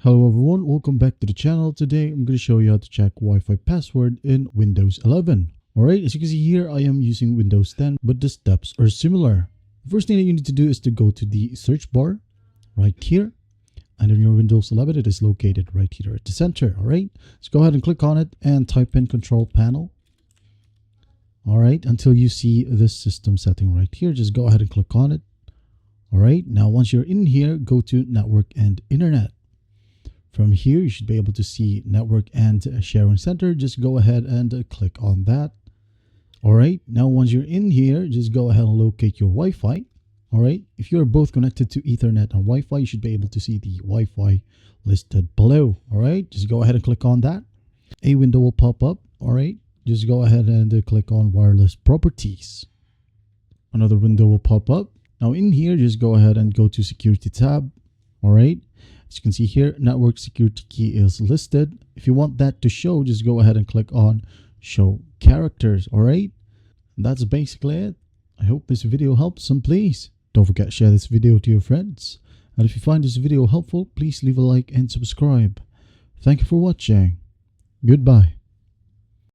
Hello everyone, welcome back to the channel. Today I'm going to show you how to check Wi-Fi password in Windows 11. Alright, as you can see here, I am using Windows 10, but the steps are similar. The first thing that you need to do is to go to the search bar right here. And in your Windows 11, it is located right here at the center. Alright, so go ahead and click on it and type in Control Panel. Alright, until you see this system setting right here, just go ahead and click on it. Alright, now once you're in here, go to Network and Internet. From here, you should be able to see Network and Sharing Center. Just go ahead and click on that. All right. Now, once you're in here, just go ahead and locate your Wi-Fi. All right. If you're both connected to Ethernet and Wi-Fi, you should be able to see the Wi-Fi listed below. All right. Just go ahead and click on that. A window will pop up. All right. Just go ahead and click on Wireless Properties. Another window will pop up. Now, in here, just go ahead and go to Security tab. All right. As you can see here, network security key is listed. If you want that to show, just go ahead and click on show characters. All right. And that's basically it. I hope this video helps, and please don't forget to share this video to your friends. And if you find this video helpful, please leave a like and subscribe. Thank you for watching. Goodbye.